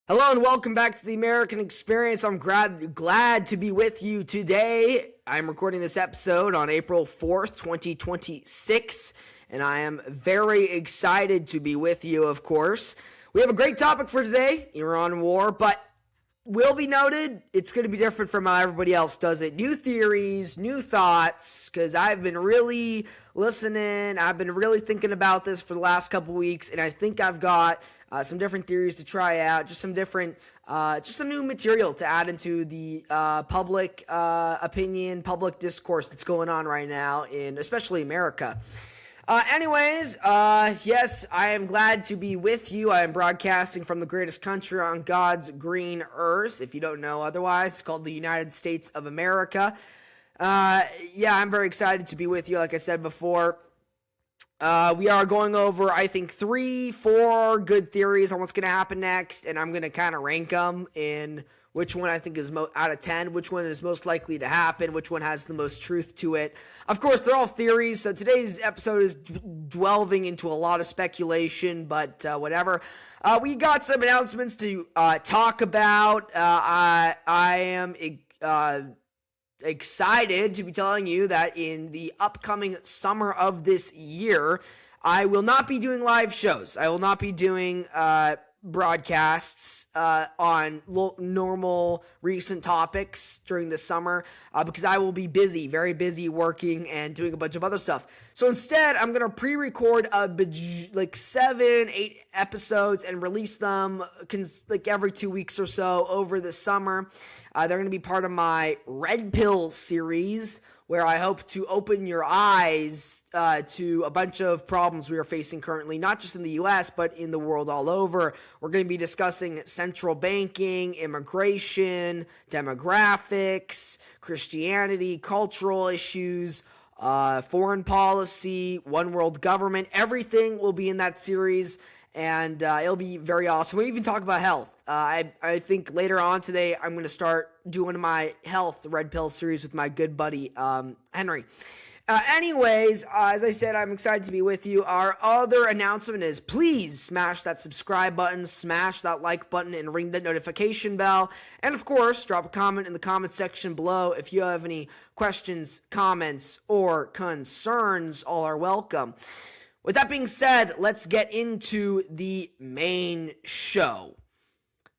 Hello and welcome back to the American Experience. I'm glad to be with you today. I'm recording this episode on April 4th, 2026, and I am very excited to be with you, of course. We have a great topic for today, Iran war, but will be noted, it's going to be different from how everybody else does it. New theories, new thoughts, because I've been really listening. I've been really thinking about this for the last couple weeks, and I think I've got some different theories to try out, just some new material to add into the public opinion, public discourse that's going on right now in especially America. Yes, I am glad to be with you. I am broadcasting from the greatest country on God's green earth. If you don't know otherwise, it's called the United States of America. I'm very excited to be with you, like I said before. We are going over, I think, 3-4 good theories on what's going to happen next, and I'm going to kind of rank them in which one I think is out of 10, which one is most likely to happen, which one has the most truth to it. Of course, they're all theories, so today's episode is delving into a lot of speculation, but whatever. We got some announcements to talk about. I am excited to be telling you that in the upcoming summer of this year, I will not be doing live shows. I will not be doing broadcasts on normal recent topics during the summer because I will be busy, very busy working and doing a bunch of other stuff. So instead, I'm going to pre-record 7-8 episodes and release them every 2 weeks or so over the summer. They're going to be part of my Red Pill series, where I hope to open your eyes to a bunch of problems we are facing currently, not just in the U.S., but in the world all over. We're going to be discussing central banking, immigration, demographics, Christianity, cultural issues, foreign policy, one world government. Everything will be in that series, and it'll be very awesome. We even talk about health. I think later on today, I'm going to start doing my health Red Pill series with my good buddy, Henry. As I said, I'm excited to be with you. Our other announcement is please smash that subscribe button, smash that like button, and ring that notification bell. And of course, drop a comment in the comment section below if you have any questions, comments, or concerns. All are welcome. With that being said, let's get into the main show.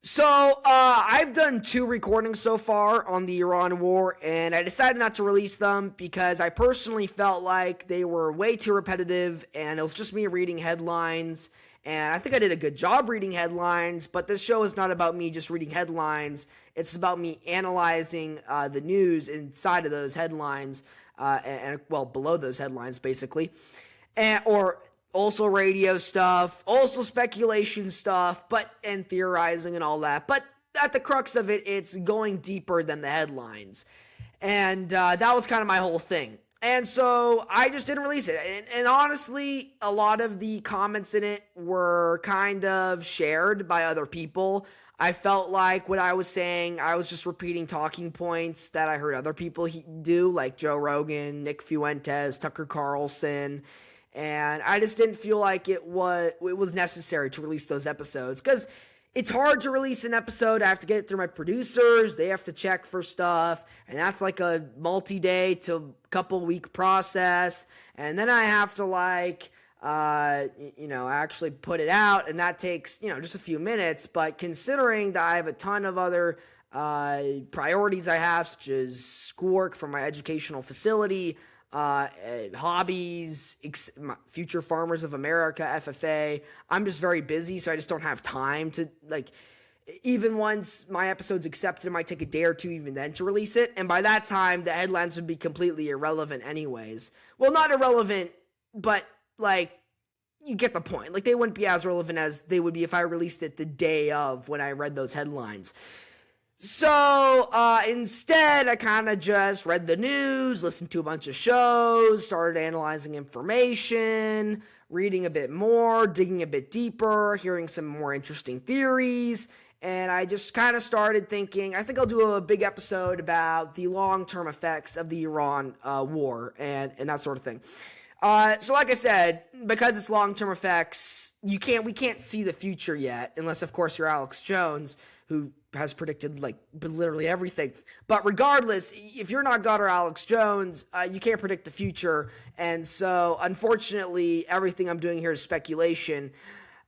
So, I've done 2 recordings so far on the Iran war, and I decided not to release them because I personally felt like they were way too repetitive, and it was just me reading headlines, and I think I did a good job reading headlines, but this show is not about me just reading headlines. It's about me analyzing the news inside of those headlines, below those headlines, basically, or also radio stuff, also speculation stuff, and theorizing and all that. But at the crux of it, it's going deeper than the headlines. And that was kind of my whole thing. And so I just didn't release it. And honestly, a lot of the comments in it were kind of shared by other people. I felt like what I was saying, I was just repeating talking points that I heard other people do, like Joe Rogan, Nick Fuentes, Tucker Carlson. And I just didn't feel like it was necessary to release those episodes because it's hard to release an episode. I have to get it through my producers. They have to check for stuff, and that's like a multi-day to couple week process. And then I have to actually put it out, and that takes, just a few minutes. But considering that I have a ton of other priorities I have, such as schoolwork for my educational facility, hobbies, Future Farmers of America, FFA. I'm just very busy, so I just don't have time to, even once my episode's accepted, it might take a day or two even then to release it. And by that time, the headlines would be completely irrelevant anyways. Well, not irrelevant, but, you get the point. They wouldn't be as relevant as they would be if I released it the day of when I read those headlines. So, instead, I kind of just read the news, listened to a bunch of shows, started analyzing information, reading a bit more, digging a bit deeper, hearing some more interesting theories, and I just kind of started thinking, I think I'll do a big episode about the long-term effects of the Iran war and that sort of thing. So like I said, because it's long-term effects, we can't see the future yet, unless of course you're Alex Jones, who has predicted like literally everything. But regardless, if you're not God or Alex Jones, you can't predict the future. And so unfortunately, everything I'm doing here is speculation.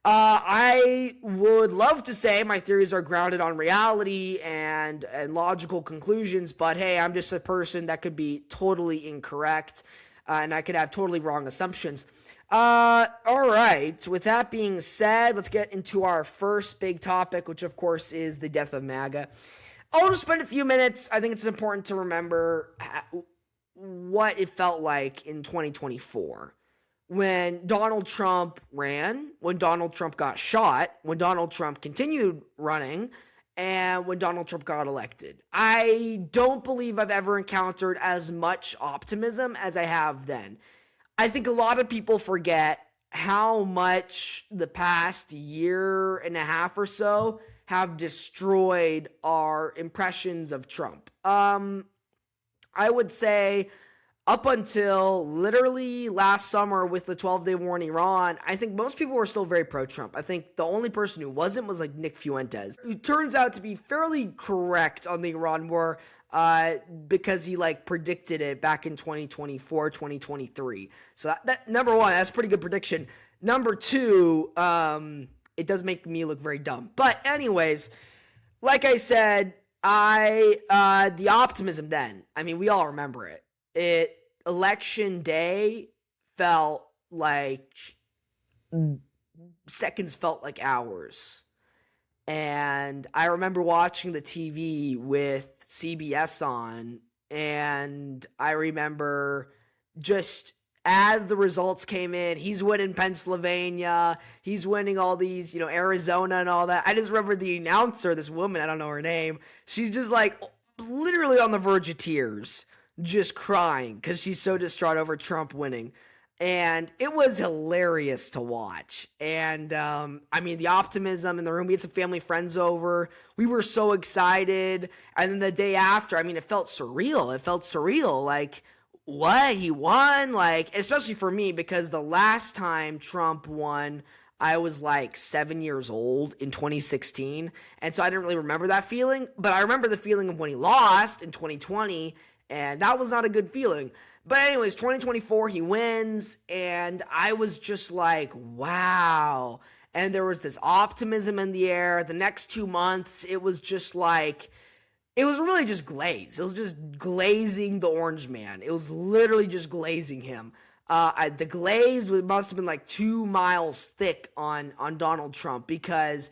I would love to say my theories are grounded on reality and logical conclusions, but hey, I'm just a person that could be totally incorrect, and I could have totally wrong assumptions. All right. With that being said, let's get into our first big topic, which of course is the death of MAGA. I'll just spend a few minutes. I think it's important to remember what it felt like in 2024. When Donald Trump ran, when Donald Trump got shot, when Donald Trump continued running, and when Donald Trump got elected. I don't believe I've ever encountered as much optimism as I have then. I think a lot of people forget how much the past year and a half or so have destroyed our impressions of Trump. I would say up until literally last summer with the 12-day war in Iran, I think most people were still very pro-Trump. I think the only person who wasn't was like Nick Fuentes, who turns out to be fairly correct on the Iran war because he like predicted it back in 2024, 2023. So that number one, that's a pretty good prediction. Number two, it does make me look very dumb. But anyways, like I said, the optimism then, I mean, we all remember it. Election day felt like seconds felt like hours. And I remember watching the TV with CBS on, and I remember just as the results came in, he's winning Pennsylvania, he's winning all these, Arizona and all that. I just remember the announcer, this woman, I don't know her name, she's just like literally on the verge of tears, just crying because she's so distraught over Trump winning. And it was hilarious to watch. And, the optimism in the room, we had some family friends over. We were so excited. And then the day after, it felt surreal. It felt surreal. Like, what? He won? Like, especially for me, because the last time Trump won, I was like 7 years old in 2016. And so I didn't really remember that feeling. But I remember the feeling of when he lost in 2020. And that was not a good feeling. But anyways, 2024, he wins. And I was just like, wow. And there was this optimism in the air. The next 2 months, it was just like, it was really just glaze. It was just glazing the orange man. It was literally just glazing him. The glaze must have been like 2 miles thick on Donald Trump, because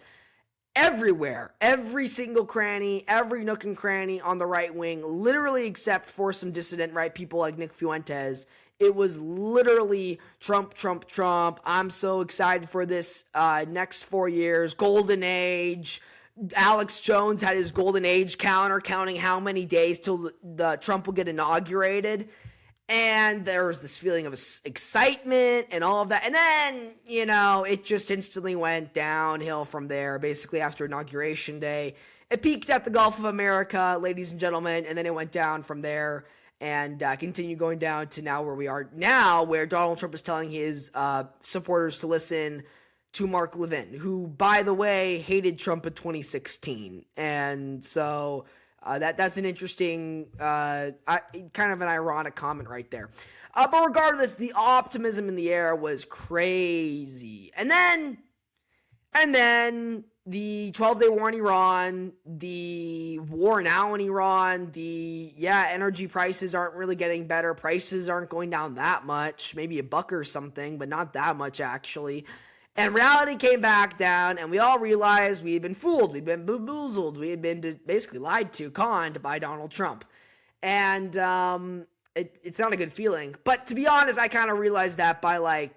everywhere, every single cranny, every nook and cranny on the right wing, literally except for some dissident right people like Nick Fuentes, it was literally Trump, Trump, Trump. I'm so excited for this next 4 years, golden age. Alex Jones had his golden age counter, counting how many days till the Trump will get inaugurated. And there was this feeling of excitement and all of that. And then, it just instantly went downhill from there, basically after Inauguration Day. It peaked at the Gulf of America, ladies and gentlemen, and then it went down from there and continued going down to now where we are now, where Donald Trump is telling his supporters to listen to Mark Levin, who, by the way, hated Trump in 2016. And so that's an interesting, kind of an ironic comment right there. But regardless, the optimism in the air was crazy. And then the 12-day war in Iran, the war now in Iran, energy prices aren't really getting better. Prices aren't going down that much, maybe $1 or something, but not that much actually. And reality came back down, and we all realized we had been fooled, we'd been bamboozled, we had been basically lied to, conned by Donald Trump. And it's not a good feeling. But to be honest, I kind of realized that by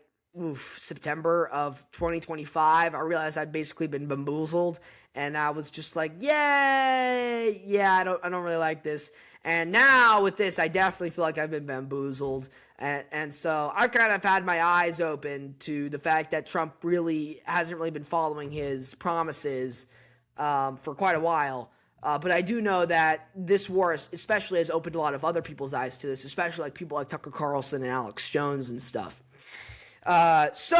September of 2025. I realized I'd basically been bamboozled, and I was just like, I don't really like this. And now with this, I definitely feel like I've been bamboozled. And so I've kind of had my eyes open to the fact that Trump really hasn't really been following his promises for quite a while. But I do know that this war especially has opened a lot of other people's eyes to this, especially like people like Tucker Carlson and Alex Jones and stuff. That's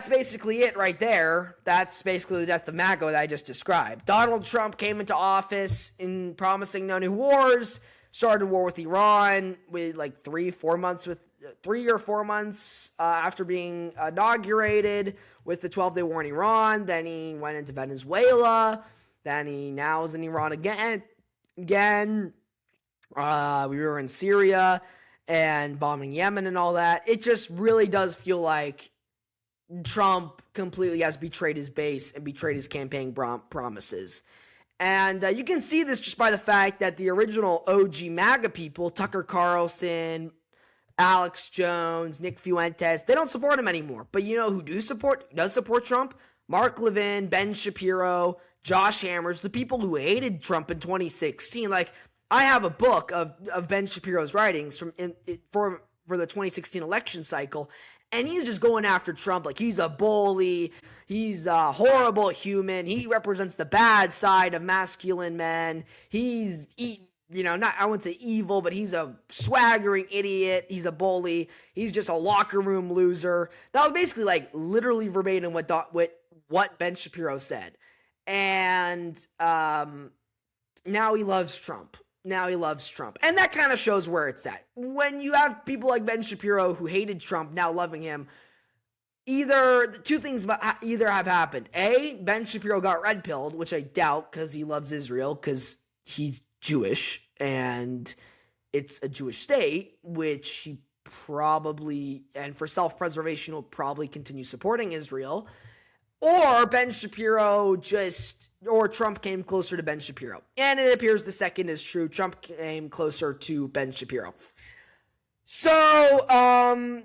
basically it right there. That's basically the death of MAGA that I just described. Donald Trump came into office in promising no new wars, started a war with Iran with like 3 or 4 months after being inaugurated with the 12-day war in Iran. Then he went into Venezuela. Then he now is in Iran again. We were in Syria and bombing Yemen and all that. It just really does feel like Trump completely has betrayed his base and betrayed his campaign promises. And you can see this just by the fact that the original OG MAGA people, Tucker Carlson, Alex Jones, Nick Fuentes, they don't support him anymore. But you know who does support Trump? Mark Levin, Ben Shapiro, Josh Hammers, the people who hated Trump in 2016. Like, I have a book of Ben Shapiro's writings for the 2016 election cycle, and he's just going after Trump like he's a bully, he's a horrible human, he represents the bad side of masculine men, I wouldn't say evil, but he's a swaggering idiot, he's a bully, he's just a locker room loser. That was basically like literally verbatim what Ben Shapiro said. And now he loves Trump. And that kind of shows where it's at. When you have people like Ben Shapiro who hated Trump now loving him, two things either have happened. A, Ben Shapiro got red-pilled, which I doubt because he loves Israel, because he's Jewish, and it's a Jewish state, which he probably, and for self-preservation, will probably continue supporting Israel. Or Ben Shapiro or Trump came closer to Ben Shapiro. And it appears the second is true. Trump came closer to Ben Shapiro. So,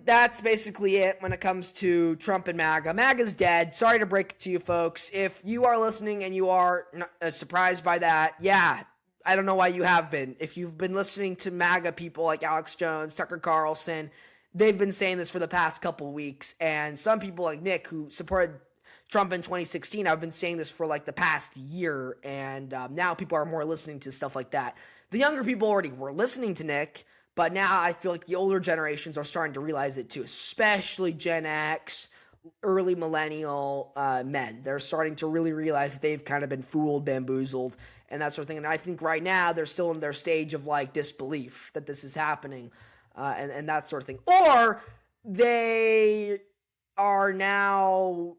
that's basically it when it comes to Trump and MAGA. MAGA's dead. Sorry to break it to you folks. If you are listening and you are surprised by that, yeah, I don't know why you have been. If you've been listening to MAGA people like Alex Jones, Tucker Carlson, they've been saying this for the past couple weeks. And some people like Nick, who supported Trump in 2016, I've been saying this for like the past year, and now people are more listening to stuff like that. The younger people already were listening to Nick, but now I feel like the older generations are starting to realize it too, especially Gen X, early millennial men. They're starting to really realize that they've kind of been fooled, bamboozled, and that sort of thing. And I think right now they're still in their stage of like disbelief that this is happening, and that sort of thing. Or they are now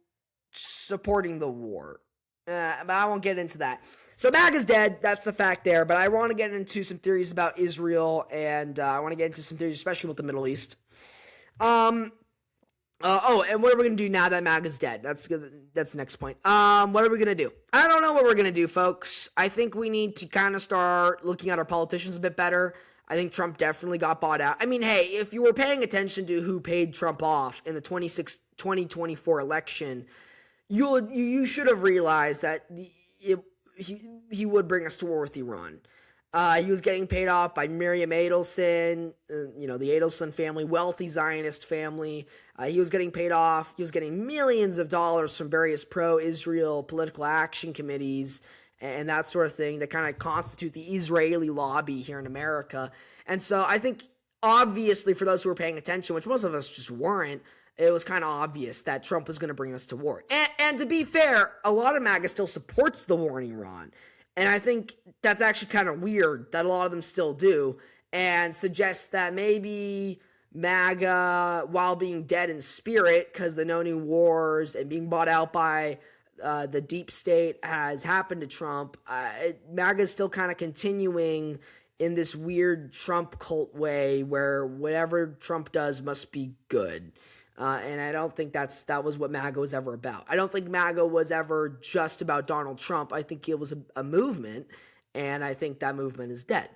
supporting the war. But I won't get into that. So MAGA's dead. That's the fact there. But I want to get into some theories about Israel, and I want to get into some theories, especially about the Middle East. And what are we going to do now that MAGA's dead? That's the next point. What are we going to do? I don't know what we're going to do, folks. I think we need to kind of start looking at our politicians a bit better. I think Trump definitely got bought out. I mean, hey, if you were paying attention to who paid Trump off in the 2024 election, you should have realized that he would bring us to war with Iran. He was getting paid off by Miriam Adelson, the Adelson family, wealthy Zionist family. He was getting paid off. He was getting millions of dollars from various pro-Israel political action committees and that sort of thing that kind of constitute the Israeli lobby here in America. And so I think, obviously, for those who were paying attention, which most of us just weren't, it was kind of obvious that Trump was going to bring us to war. And to be fair, a lot of MAGA still supports the war in Iran. And I think that's actually kind of weird that a lot of them still do, and suggests that maybe MAGA, while being dead in spirit because the no new wars and being bought out by the deep state has happened to Trump, MAGA is still kind of continuing in this weird Trump cult way where whatever Trump does must be good. And I don't think that was what MAGA was ever about. I don't think MAGA was ever just about Donald Trump. I think it was a movement, and I think that movement is dead.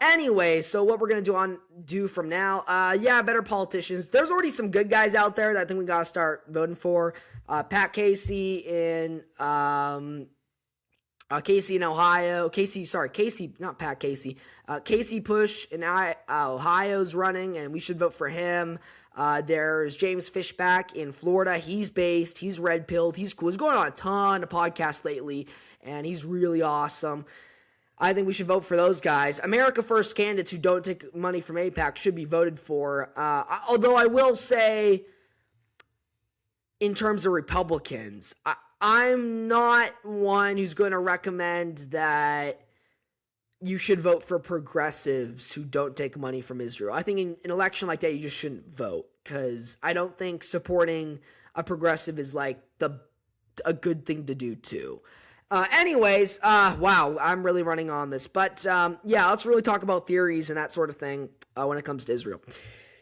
Anyway, so what we're going to do from now, better politicians. There's already some good guys out there that I think we got to start voting for. Pat Casey in Ohio. Not Pat Casey. Casey Push in Ohio's running, and we should vote for him. There's James Fishback in Florida. He's red-pilled, he's cool. He's going on a ton of podcasts lately, and he's really awesome. I think we should vote for those guys. America First candidates who don't take money from AIPAC should be voted for. Although I will say, in terms of Republicans, I'm not one who's going to recommend that you should vote for progressives who don't take money from Israel. I think in an election like that, you just shouldn't vote, because I don't think supporting a progressive is like a good thing to do too. Wow, I'm really running on this. But let's really talk about theories and that sort of thing when it comes to Israel.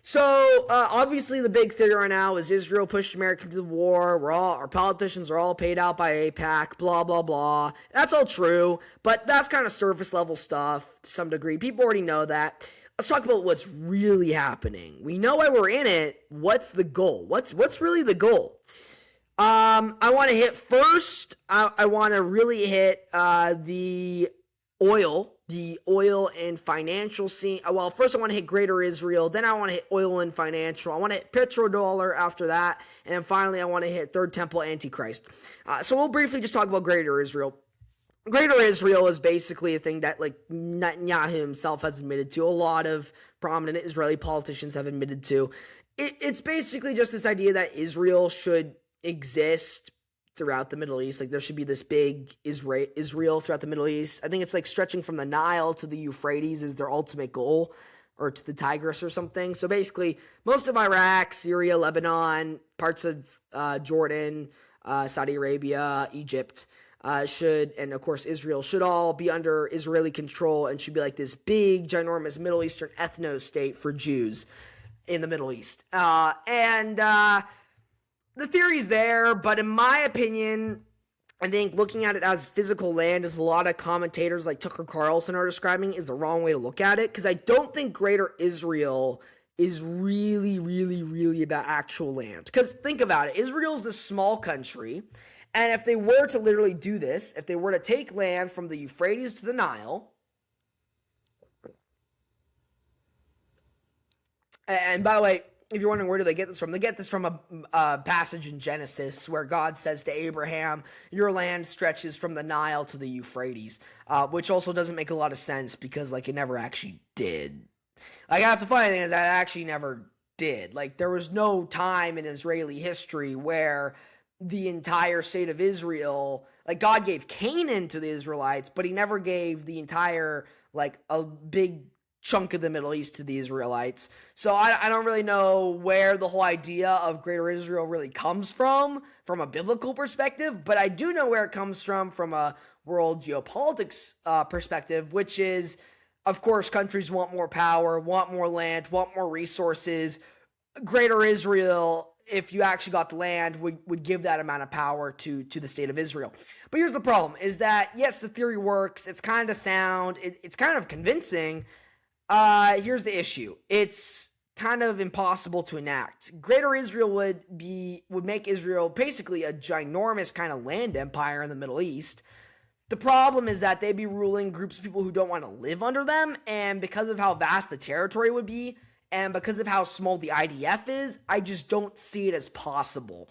So, obviously the big theory right now is Israel pushed America into the war. Our politicians are all paid out by AIPAC, blah, blah, blah. That's all true, but that's kind of surface level stuff to some degree. People already know that. Let's talk about what's really happening. We know why we're in it. What's the goal? What's really the goal? I want to hit first. I want to really hit the oil and financial scene. Well, first I want to hit Greater Israel, then I want to hit oil and financial. I want to hit petrodollar after that, and then finally I want to hit Third Temple Antichrist. So we'll briefly just talk about Greater Israel. Greater Israel is basically a thing that like Netanyahu himself has admitted to. A lot of prominent Israeli politicians have admitted to. It's basically just this idea that Israel should exist throughout the Middle East. Like there should be this big Israel throughout the Middle East. I think it's like stretching from the Nile to the Euphrates is their ultimate goal, or to the Tigris or something. So basically most of Iraq, Syria, Lebanon, parts of Jordan, Saudi Arabia, Egypt and of course Israel should all be under Israeli control and should be like this big, ginormous Middle Eastern ethno-state for Jews in the Middle East. The theory's there, but in my opinion, I think looking at it as physical land, as a lot of commentators like Tucker Carlson are describing, is the wrong way to look at it, because I don't think Greater Israel is really, really, really about actual land. Because think about it, Israel's this small country, and if they were to literally do this, if they were to take land from the Euphrates to the Nile, and by the way, if you're wondering where do they get this from a passage in Genesis where God says to Abraham, your land stretches from the Nile to the Euphrates, which also doesn't make a lot of sense because like it never actually did. Like that's the funny thing is that it actually never did. Like there was no time in Israeli history where the entire state of Israel, like God gave Canaan to the Israelites, but he never gave the entire, like a big chunk of the Middle East to the Israelites. So I don't really know where the whole idea of Greater Israel really comes from a biblical perspective, but I do know where it comes from a world geopolitics perspective, which is, of course, countries want more power, want more land, want more resources. Greater Israel, if you actually got the land, would give that amount of power to the state of Israel. But here's the problem, is that, yes, the theory works, it's kind of sound, it's kind of convincing. Here's the issue. It's kind of impossible to enact. Greater Israel would make Israel basically a ginormous kind of land empire in the Middle East. The problem is that they'd be ruling groups of people who don't want to live under them, and because of how vast the territory would be, and because of how small the IDF is, I just don't see it as possible.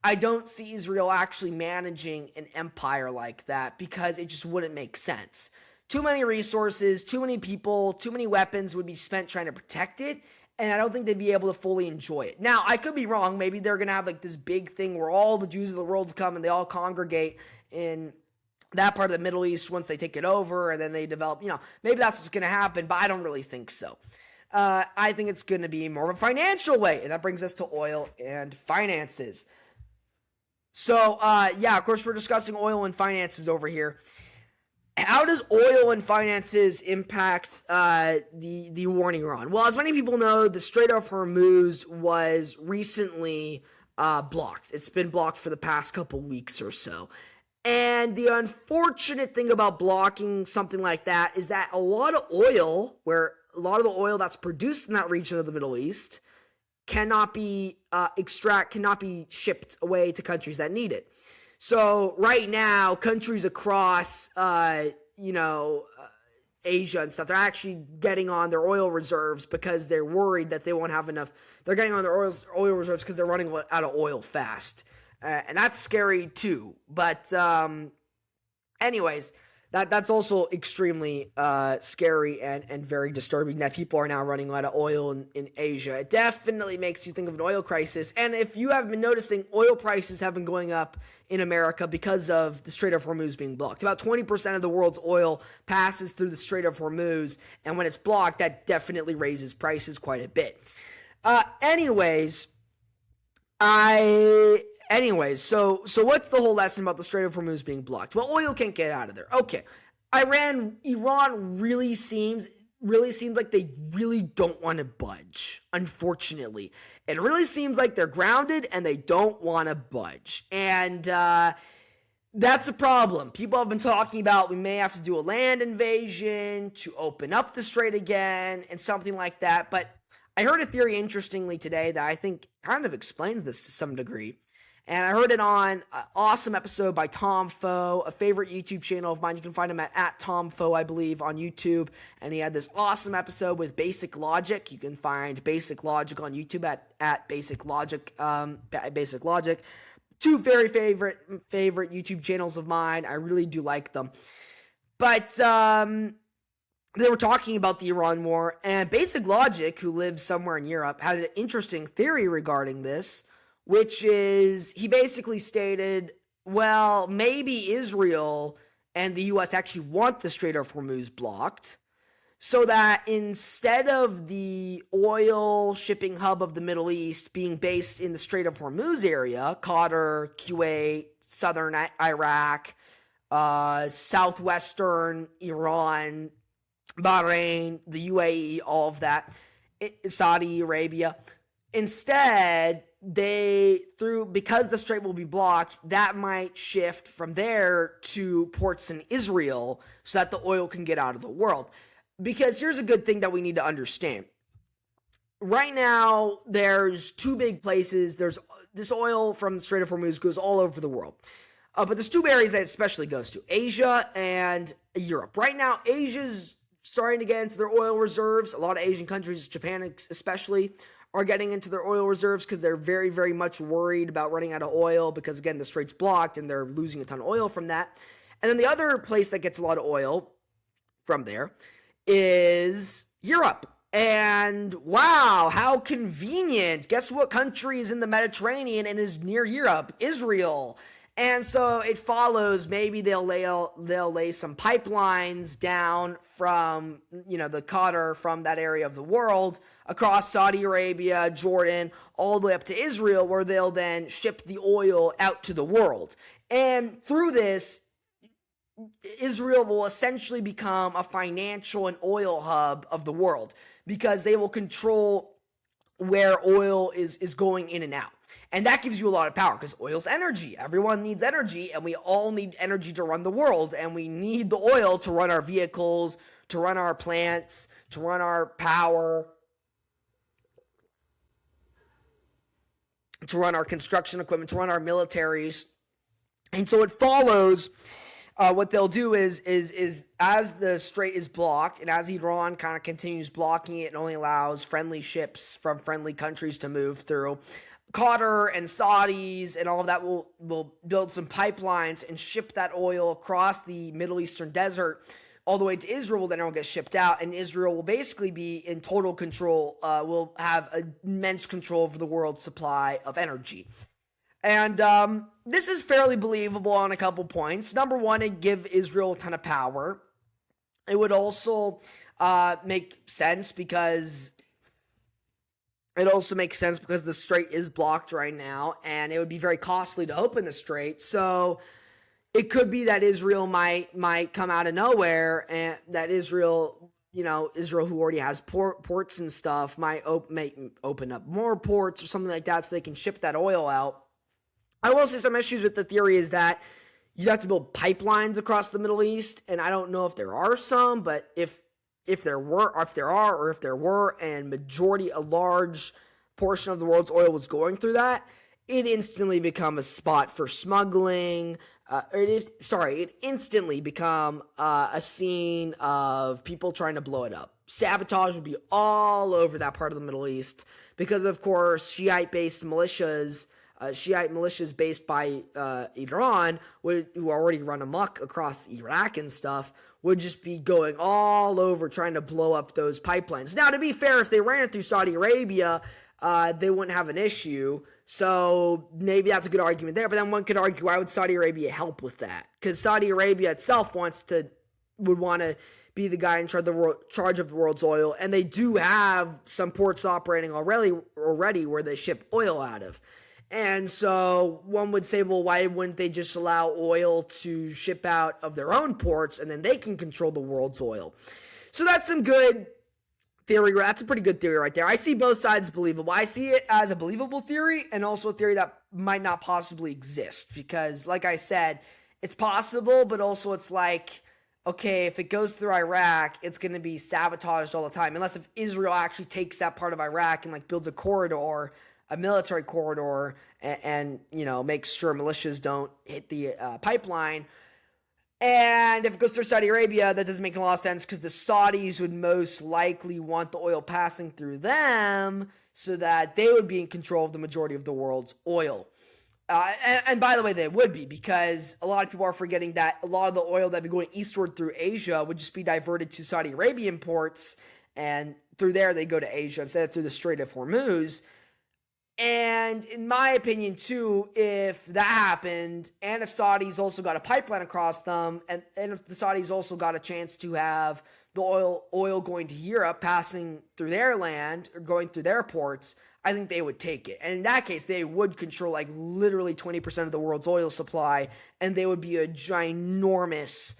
I don't see Israel actually managing an empire like that because it just wouldn't make sense. Too many resources, too many people, too many weapons would be spent trying to protect it, and I don't think they'd be able to fully enjoy it. Now, I could be wrong. Maybe they're going to have like this big thing where all the Jews of the world come and they all congregate in that part of the Middle East once they take it over, and then they develop, maybe that's what's going to happen, but I don't really think so. I think it's going to be more of a financial way, and that brings us to oil and finances. So, of course, we're discussing oil and finances over here. How does oil and finances impact the war in Iran? Well, as many people know, the Strait of Hormuz was recently blocked. It's been blocked for the past couple weeks or so. And the unfortunate thing about blocking something like that is that a lot of the oil that's produced in that region of the Middle East cannot be shipped away to countries that need it. So right now, countries across, Asia and stuff, they're actually getting on their oil reserves because they're worried that they won't have enough. They're getting on their oil reserves because they're running out of oil fast. And that's scary too. But anyways, that's also extremely scary and very disturbing that people are now running out of oil in Asia. It definitely makes you think of an oil crisis. And if you have been noticing, oil prices have been going up in America because of the Strait of Hormuz being blocked. About 20% of the world's oil passes through the Strait of Hormuz, and when it's blocked, that definitely raises prices quite a bit. So what's the whole lesson about the Strait of Hormuz being blocked? Well, oil can't get out of there. Okay. Iran really seems like they really don't want to budge, unfortunately. It really seems like they're grounded and they don't want to budge. And that's a problem. People have been talking about we may have to do a land invasion to open up the strait again and something like that. But I heard a theory interestingly today that I think kind of explains this to some degree. And I heard it on an awesome episode by Tom Foe, a favorite YouTube channel of mine. You can find him at Tom Foe, I believe, on YouTube. And he had this awesome episode with Basic Logic. You can find Basic Logic on YouTube at Basic Logic. Basic Logic. Two very favorite YouTube channels of mine. I really do like them. But they were talking about the Iran war. And Basic Logic, who lives somewhere in Europe, had an interesting theory regarding this, which is he basically stated, well, maybe Israel and the U.S. actually want the Strait of Hormuz blocked so that instead of the oil shipping hub of the Middle East being based in the Strait of Hormuz area, Qatar, Kuwait, southern Iraq, southwestern Iran, Bahrain, the UAE, all of that, Saudi Arabia, instead because the strait will be blocked, that might shift from there to ports in Israel so that the oil can get out of the world. Because here's a good thing that we need to understand. Right now, there's two big places. There's this oil from the Strait of Hormuz goes all over the world. But there's two areas that it especially goes to, Asia and Europe. Right now, Asia's starting to get into their oil reserves. A lot of Asian countries, Japan especially, are getting into their oil reserves because they're very, very much worried about running out of oil because, again, the strait's blocked and they're losing a ton of oil from that. And then the other place that gets a lot of oil from there is Europe. And wow, how convenient. Guess what country is in the Mediterranean and is near Europe? Israel. And so it follows maybe they'll lay some pipelines down from, the Qatar, from that area of the world, across Saudi Arabia, Jordan, all the way up to Israel, where they'll then ship the oil out to the world. And through this, Israel will essentially become a financial and oil hub of the world because they will control where oil is going in and out. And that gives you a lot of power because oil's energy. Everyone needs energy, and we all need energy to run the world. And we need the oil to run our vehicles, to run our plants, to run our power, to run our construction equipment, to run our militaries. And so it follows what they'll do is as the strait is blocked and as Iran kind of continues blocking it and only allows friendly ships from friendly countries to move through, Qatar and Saudis and all of that will build some pipelines and ship that oil across the Middle Eastern desert all the way to Israel. Then it will get shipped out, and Israel will basically be in total control, will have immense control over the world's supply of energy. And this is fairly believable on a couple points. Number one, it'd give Israel a ton of power. It would also make sense because the strait is blocked right now, and it would be very costly to open the strait. So it could be that Israel might come out of nowhere, and that Israel, who already has ports and stuff, might open up more ports or something like that so they can ship that oil out. I will say some issues with the theory is that you'd have to build pipelines across the Middle East, and I don't know if there are some, but if there were, and a large portion of the world's oil was going through that, it instantly become a spot for smuggling. It instantly become a scene of people trying to blow it up. Sabotage would be all over that part of the Middle East because, of course, Shiite militias based by Iran, who already run amok across Iraq and stuff, would just be going all over trying to blow up those pipelines. Now, to be fair, if they ran it through Saudi Arabia, they wouldn't have an issue. So maybe that's a good argument there. But then one could argue, why would Saudi Arabia help with that? Because Saudi Arabia itself would want to be the guy in charge of the world's oil, and they do have some ports operating already where they ship oil out of. And so one would say, well, why wouldn't they just allow oil to ship out of their own ports, and then they can control the world's oil? So that's some good theory. That's a pretty good theory right there. I see both sides believable. I see it as a believable theory and also a theory that might not possibly exist because, like I said, it's possible, but also it's like, okay, if it goes through Iraq, it's going to be sabotaged all the time. Unless if Israel actually takes that part of Iraq and like builds a corridor, a military corridor, and makes sure militias don't hit the pipeline. And if it goes through Saudi Arabia, that doesn't make a lot of sense because the Saudis would most likely want the oil passing through them so that they would be in control of the majority of the world's oil. And by the way, they would be, because a lot of people are forgetting that a lot of the oil that would be going eastward through Asia would just be diverted to Saudi Arabian ports, and through there they go to Asia instead of through the Strait of Hormuz. And in my opinion, too, if that happened, and if Saudis also got a pipeline across them, and if the Saudis also got a chance to have the oil going to Europe, passing through their land, or going through their ports, I think they would take it. And in that case, they would control like literally 20% of the world's oil supply, and they would be a ginormous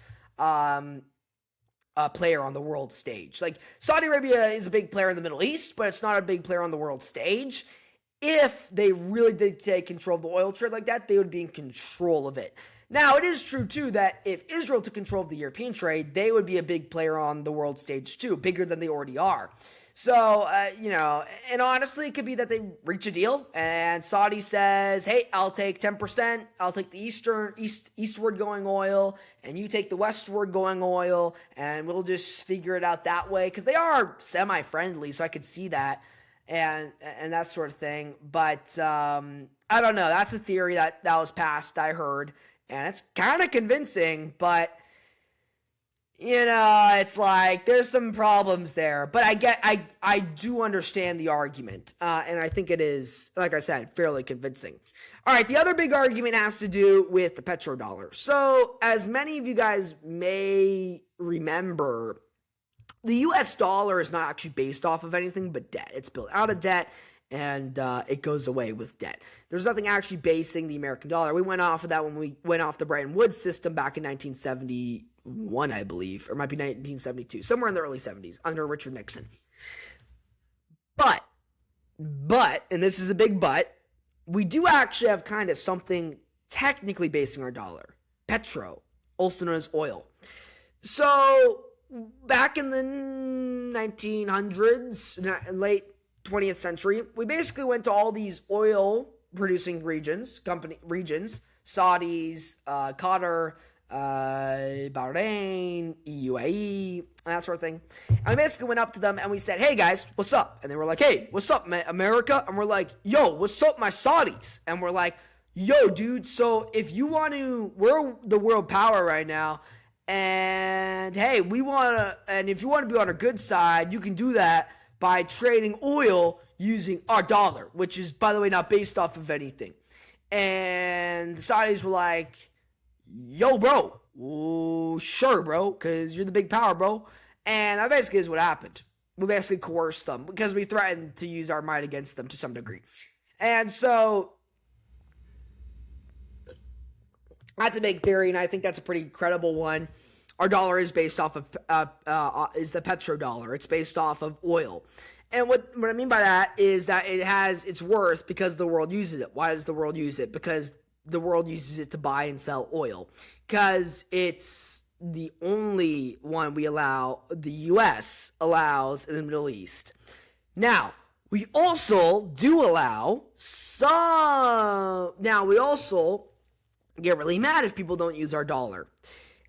player on the world stage. Like, Saudi Arabia is a big player in the Middle East, but it's not a big player on the world stage. If they really did take control of the oil trade like that, they would be in control of it. Now, it is true, too, that if Israel took control of the European trade, they would be a big player on the world stage, too, bigger than they already are. So, and honestly, it could be that they reach a deal, and Saudi says, hey, I'll take 10%, I'll take the eastward going oil, and you take the westward going oil, and we'll just figure it out that way, because they are semi-friendly, so I could see that. And that sort of thing. But I don't know. That's a theory that was passed, I heard. And it's kind of convincing, but, it's like there's some problems there. But I do understand the argument. And I think it is, like I said, fairly convincing. All right, the other big argument has to do with the petrodollar. So, as many of you guys may remember, the U.S. dollar is not actually based off of anything but debt. It's built out of debt, and it goes away with debt. There's nothing actually basing the American dollar. We went off of that when we went off the Bretton Woods system back in 1971, I believe, or it might be 1972, somewhere in the early 70s, under Richard Nixon. But, and this is a big but, we do actually have kind of something technically basing our dollar. Petro, also known as oil. So, back in the 1900s, late 20th century, we basically went to all these oil-producing regions, Saudis, Qatar, Bahrain, UAE, and that sort of thing. And we basically went up to them and we said, hey guys, what's up? And they were like, hey, what's up, America? And we're like, yo, what's up, my Saudis? And we're like, yo, dude, so if you want to, we're the world power right now, and hey, if you want to be on our good side, you can do that by trading oil using our dollar, which is, by the way, not based off of anything. And the Saudis were like, yo, bro, ooh, sure, bro, because you're the big power, bro. And that basically is what happened. We basically coerced them because we threatened to use our might against them to some degree. And so that's a big theory, and I think that's a pretty credible one. Our dollar is based off of is the petrodollar. It's based off of oil. And what I mean by that is that it has its worth because the world uses it. Why does the world use it? Because the world uses it to buy and sell oil. Because it's the only one the U.S. allows in the Middle East. Now, we also do allow some Now, we also get really mad if people don't use our dollar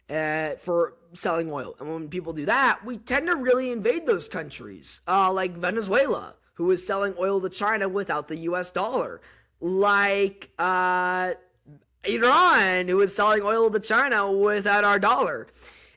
for selling oil. And when people do that, we tend to really invade those countries, like Venezuela, who is selling oil to China without the US dollar, like Iran, who is selling oil to China without our dollar.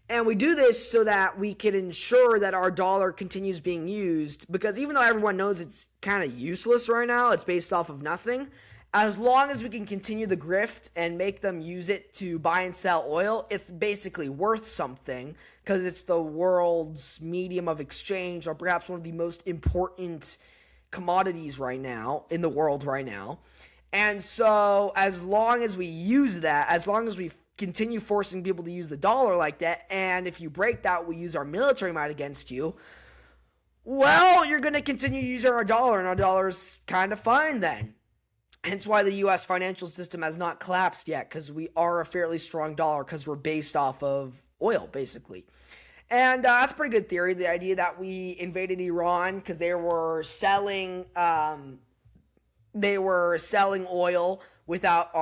And we do this so that we can ensure that our dollar continues being used, because even though everyone knows it's kind of useless right now, it's based off of nothing, as long as we can continue the grift and make them use it to buy and sell oil, it's basically worth something, because it's the world's medium of exchange, or perhaps one of the most important commodities right now in the world right now. And so as long as we use that, as long as we continue forcing people to use the dollar like that, and if you break that, we use our military might against you, well, you're going to continue using our dollar, and our dollar's kind of fine then. Hence why the U.S. financial system has not collapsed yet, because we are a fairly strong dollar, because we're based off of oil, basically. And that's a pretty good theory, the idea that we invaded Iran because they were selling oil without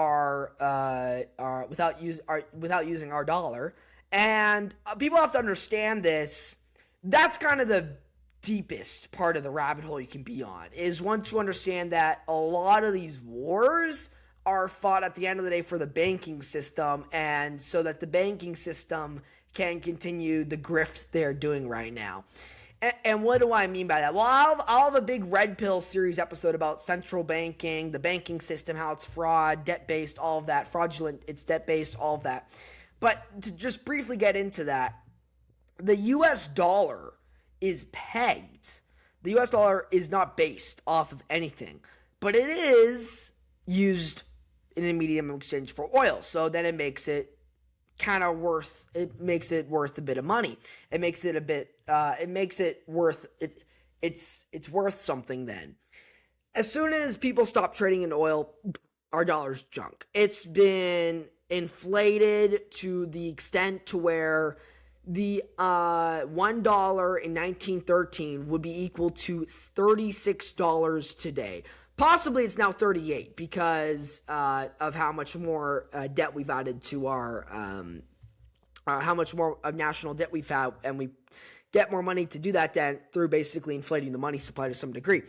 without using our dollar. And people have to understand this. That's kind of the deepest part of the rabbit hole you can be on, is once you understand that a lot of these wars are fought at the end of the day for the banking system, and so that the banking system can continue the grift they're doing right now. And what do I mean by that? Well, I'll have a big Red Pill series episode about central banking, the banking system, how it's fraud, debt-based, all of that, fraudulent, it's debt-based, all of that. But to just briefly get into that, the US dollar is pegged. The US dollar is not based off of anything, but it is used in a medium of exchange for oil. So then it makes it kind of worth, it makes it worth a bit of money. It makes it a bit, it makes it worth, it's worth something then. As soon as people stop trading in oil, our dollar's junk. It's been inflated to the extent to where the $1 in 1913 would be equal to $36 today. Possibly it's now 38 because of how much more debt we've added to our, how much more of national debt we've had, and we get more money to do that debt through basically inflating the money supply to some degree.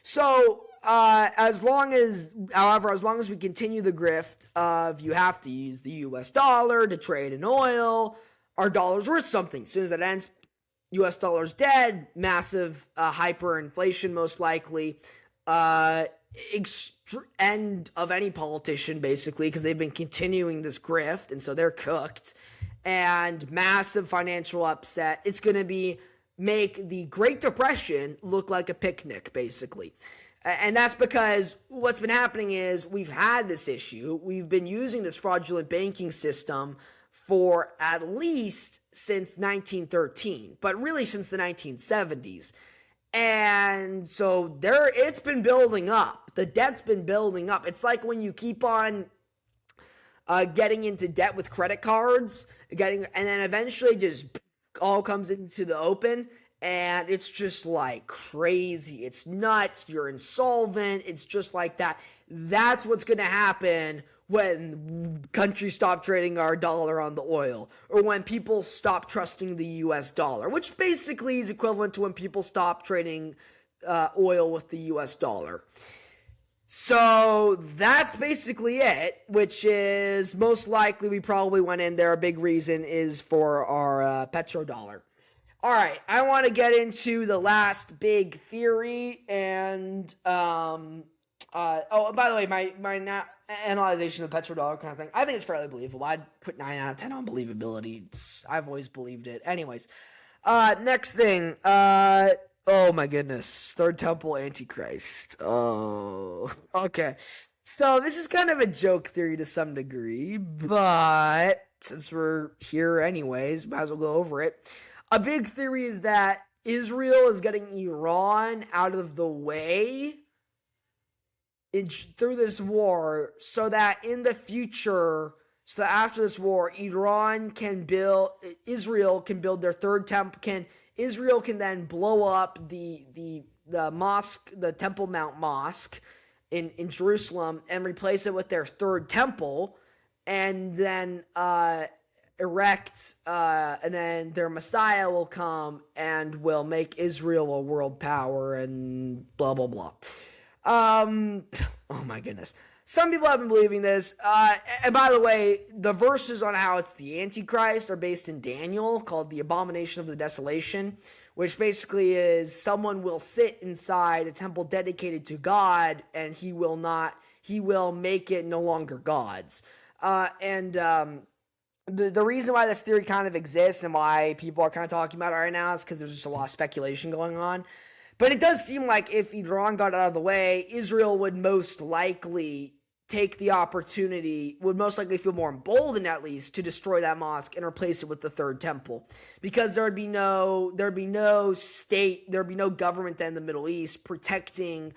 So as long as we continue the grift of you have to use the US dollar to trade in oil, our dollar's worth something. As soon as that ends, US dollar's dead, massive hyperinflation most likely, end of any politician basically, because they've been continuing this grift, and so they're cooked, and massive financial upset. It's going to make the Great Depression look like a picnic basically. And that's because what's been happening is we've had this issue. We've been using this fraudulent banking system for at least since 1913, but really since the 1970s. And so it's been building up. The debt's been building up. It's like when you keep on getting into debt with credit cards, and then eventually just all comes into the open, and it's just like crazy. It's nuts. You're insolvent. It's just like that. That's what's going to happen when countries stop trading our dollar on the oil, or when people stop trusting the US dollar, which basically is equivalent to when people stop trading oil with the US dollar. So that's basically it, which is most likely we probably went in there. A big reason is for our petrodollar. All right, I want to get into the last big theory, and by the way, my analyzation of the petrodollar kind of thing, I think it's fairly believable. I'd put 9 out of 10 on believability. I've always believed it. Anyways, next thing, oh my goodness, Third Temple Antichrist. Oh, okay. So this is kind of a joke theory to some degree, but since we're here anyways, might as well go over it. A big theory is that Israel is getting Iran out of the way through this war, so that in the future, so that after this war, Israel can build their third temple. Israel can then blow up the mosque, the Temple Mount Mosque, in Jerusalem and replace it with their third temple, and then erect, and then their Messiah will come and will make Israel a world power and blah, blah, blah. Oh my goodness. Some people have been believing this. And by the way, the verses on how it's the Antichrist are based in Daniel, called the Abomination of the Desolation, which basically is someone will sit inside a temple dedicated to God, and he will make it no longer God's. The reason why this theory kind of exists and why people are kind of talking about it right now is because there's just a lot of speculation going on. But it does seem like if Iran got out of the way, Israel would most likely take the opportunity, would most likely feel more emboldened at least to destroy that mosque and replace it with the third temple, because there'd be no state, there'd be no government then in the Middle East protecting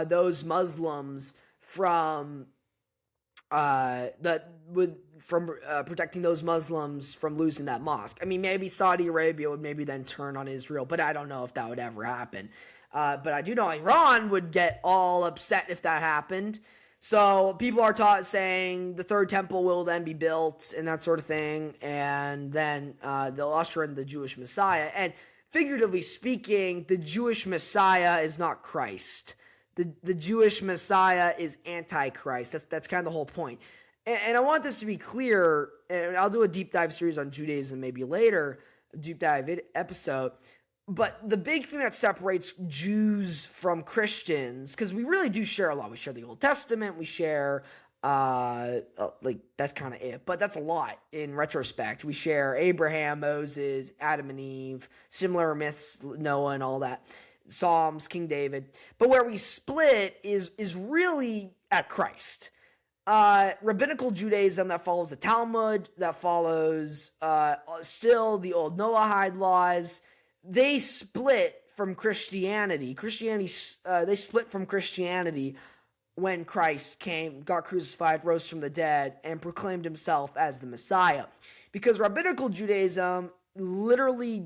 those Muslims from protecting those Muslims from losing that mosque. I mean, maybe Saudi Arabia would maybe then turn on Israel, but I don't know if that would ever happen. But I do know Iran would get all upset if that happened. So people are saying the third temple will then be built and that sort of thing, and then they'll usher in the Jewish Messiah. And figuratively speaking, the Jewish Messiah is not Christ. The Jewish Messiah is Antichrist. That's kind of the whole point. And I want this to be clear, and I'll do a deep dive series on Judaism maybe later, a deep dive episode. But the big thing that separates Jews from Christians, because we really do share a lot. We share the Old Testament. We share, that's kind of it. But that's a lot in retrospect. We share Abraham, Moses, Adam and Eve, similar myths, Noah and all that, Psalms, King David. But where we split is really at Christ. Rabbinical Judaism that follows the Talmud, that follows still the old Noahide laws, they split from Christianity. They split from Christianity when Christ came, got crucified, rose from the dead, and proclaimed himself as the Messiah. Because Rabbinical Judaism literally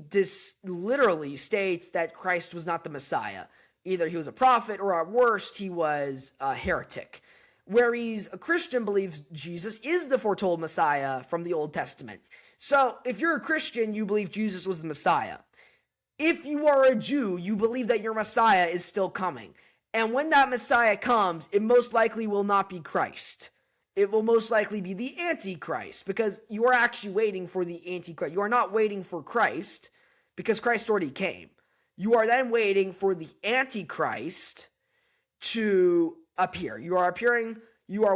states that Christ was not the Messiah. Either he was a prophet, or at worst, he was a heretic. Whereas a Christian believes Jesus is the foretold Messiah from the Old Testament. So if you're a Christian, you believe Jesus was the Messiah. If you are a Jew, you believe that your Messiah is still coming. And when that Messiah comes, it most likely will not be Christ. It will most likely be the Antichrist, because you are actually waiting for the Antichrist. You are not waiting for Christ, because Christ already came. You are then waiting for the Antichrist to appear. You are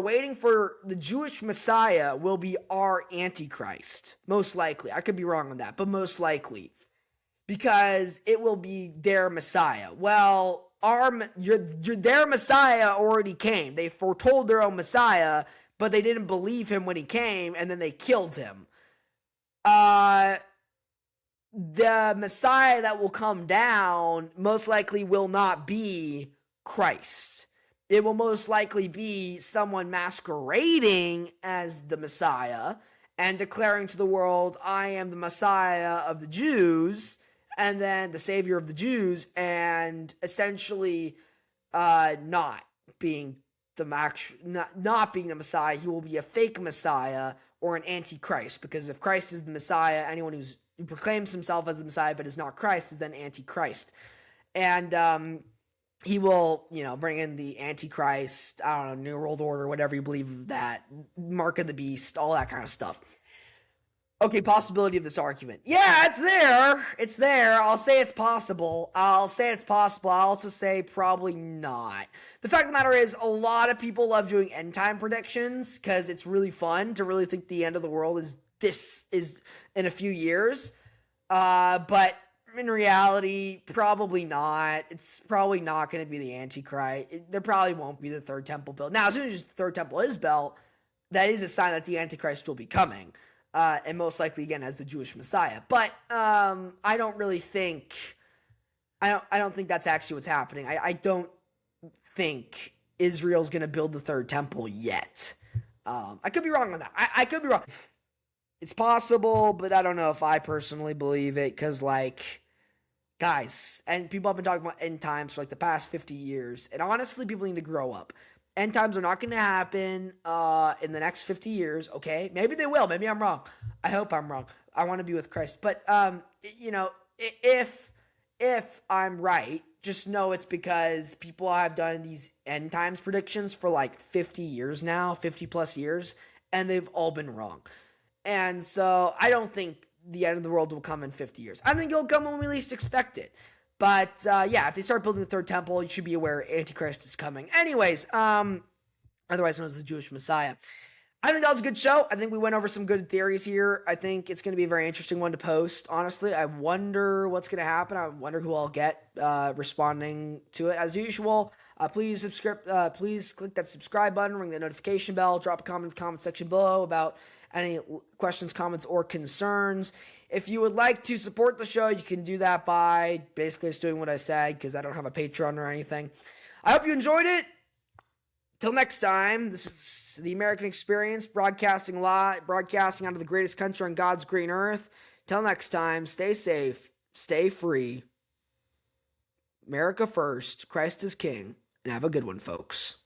waiting for the Jewish Messiah will be our Antichrist. Most likely. I could be wrong on that, but most likely. Because it will be their Messiah. Well, their Messiah already came. They foretold their own Messiah, but they didn't believe him when he came, and then they killed him. The Messiah that will come down most likely will not be Christ. It will most likely be someone masquerading as the Messiah and declaring to the world, I am the Messiah of the Jews, and then the Savior of the Jews, and essentially not being the Messiah. He will be a fake Messiah or an Antichrist, because if Christ is the Messiah, anyone who proclaims himself as the Messiah but is not Christ is then Antichrist. And he will, bring in the Antichrist, I don't know, New World Order, whatever you believe, that Mark of the Beast, all that kind of stuff. Okay, possibility of this argument. Yeah, it's there. It's there. I'll say it's possible. I'll also say probably not. The fact of the matter is, a lot of people love doing end time predictions because it's really fun to really think the end of the world is in a few years. But in reality, probably not. It's probably not going to be the Antichrist. There probably won't be the third temple built. Now, as soon as the third temple is built, that is a sign that the Antichrist will be coming. And most likely again as the Jewish Messiah. But I don't think that's actually what's happening. I don't think Israel's going to build the third temple yet. I could be wrong on that. I could be wrong. It's possible, but I don't know if I personally believe it, because guys, and people have been talking about end times for the past 50 years, and honestly, people need to grow up. End times are not going to happen in the next 50 years, okay? Maybe they will. Maybe I'm wrong. I hope I'm wrong. I want to be with Christ. But, if I'm right, just know it's because people have done these end times predictions for like 50 years now, 50 plus years, and they've all been wrong. And so I don't think the end of the world will come in 50 years. I think it'll come when we least expect it. But if they start building the third temple, you should be aware Antichrist is coming. Anyways, otherwise known as the Jewish Messiah. I think that was a good show. I think we went over some good theories here. I think it's going to be a very interesting one to post. Honestly, I wonder what's going to happen. I wonder who I'll get responding to it. As usual, please subscribe. Please click that subscribe button, ring the notification bell, drop a comment in the comment section below about any questions, comments, or concerns. If you would like to support the show, you can do that by basically just doing what I said, because I don't have a Patreon or anything. I hope you enjoyed it. Till next time, this is the American Experience, broadcasting out of the greatest country on God's green earth. Till next time, stay safe, stay free. America first, Christ is King, and have a good one, folks.